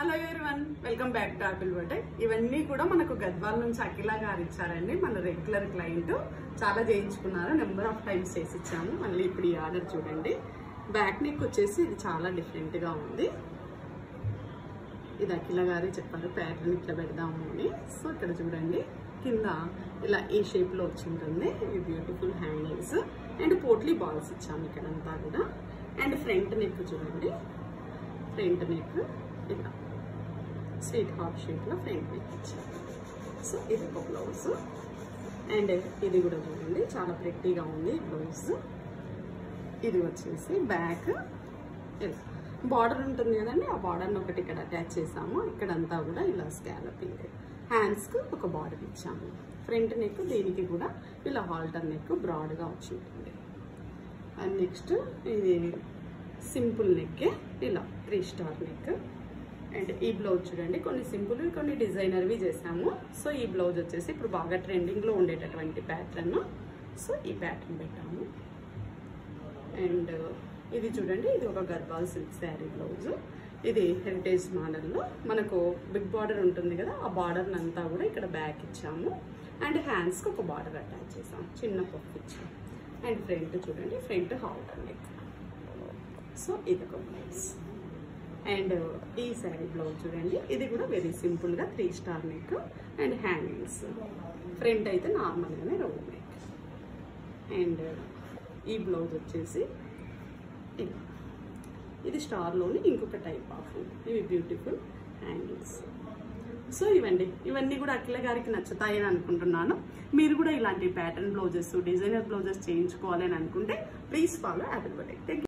Hello everyone, welcome back to apple birthday. ఇవన్నీ కూడా మనకు గద్వాల్ నుంచి అఖిల గారు ఇచ్చారండి. మన రెగ్యులర్ క్లయింట్ చాలా చేయించుకున్నారు, నెంబర్ ఆఫ్ టైమ్స్ చేసి ఇచ్చాము. మళ్ళీ ఇప్పుడు ఈ ఆర్డర్ చూడండి. బ్యాక్ నెక్ వచ్చేసి ఇది చాలా డిఫరెంట్ గా ఉంది. ఇది అఖిల గారే చెప్పారు ప్యాటర్న్ ఇట్లా పెడదాము అని. సో ఇక్కడ చూడండి, కింద ఇలా ఈ షేప్ లో వచ్చి ఉంటుంది. ఇవి బ్యూటిఫుల్ హ్యాంగిల్స్ అండ్ పోట్లీ బాల్స్ ఇచ్చాము ఇక్కడంతా కూడా. అండ్ ఫ్రంట్ నెక్ చూడండి, ఫ్రంట్ నెక్ ఇలా స్వీట్ హార్ట్ షేప్ లో ఫ్రంట్ నెక్ ఇచ్చారు. సో ఇది ఒక బ్లౌజ్. అండ్ ఇది కూడా చూడండి, చాలా ప్రెట్టీగా ఉంది బ్లౌజ్. ఇది వచ్చేసి బ్యాక్ బార్డర్ ఉంటుంది కదండి, ఆ బార్డర్ని ఒకటి ఇక్కడ అటాచ్ చేసాము. ఇక్కడంతా కూడా ఇలా స్కాలపింగ్. హ్యాండ్స్కి ఒక బార్డర్ ఇచ్చాము. ఫ్రంట్ నెక్ దీనికి కూడా ఇలా హాల్టర్ నెక్ బ్రాడ్గా వచ్చి ఉంటుంది. అండ్ నెక్స్ట్ ఇది సింపుల్ నెక్కే, ఇలా 3 స్టార్ నెక్. అండ్ ఈ బ్లౌజ్ చూడండి, కొన్ని సింపుల్ కొన్ని డిజైనర్వి చేసాము. సో ఈ బ్లౌజ్ వచ్చేసి ఇప్పుడు బాగా ట్రెండింగ్లో ఉండేటటువంటి ప్యాటర్న్. సో ఈ ప్యాటర్న్ పెట్టాము. అండ్ ఇది చూడండి, ఇది ఒక గద్వాల్ సిల్క్ శారీ బ్లౌజ్. ఇది హెరిటేజ్ మోడల్లో మనకు బిగ్ బార్డర్ ఉంటుంది కదా, ఆ బార్డర్ అంతా కూడా ఇక్కడ బ్యాక్ ఇచ్చాము. అండ్ హ్యాండ్స్కి ఒక బార్డర్ అటాచ్ చేసాము, చిన్న పప్పు ఇచ్చాము. అండ్ ఫ్రంట్ చూడండి, ఫ్రంట్ హాల్టర్ నెక్. సో ఇది ఒక బ్లౌజ్. అండ్ ఈ శారీ బ్లౌజ్ చూడండి, ఇది కూడా వెరీ సింపుల్గా 3 star neck and hangings. Front అయితే నార్మల్గానే రౌండ్ నెక్. అండ్ ఈ బ్లౌజ్ వచ్చేసి ఇది స్టార్లోని ఇంకొక టైప్ ఆఫ్, ఇవి బ్యూటిఫుల్ హ్యాంగింగ్స్. సో ఇవన్నీ కూడా అఖిల గారికి నచ్చుతాయని అనుకుంటున్నాను. మీరు కూడా ఇలాంటి ప్యాటర్న్ బ్లౌజెస్, డిజైనర్ బ్లౌజెస్ చేయించుకోవాలని అనుకుంటే ప్లీజ్ ఫాలో ఆపిల్ బర్త్డే.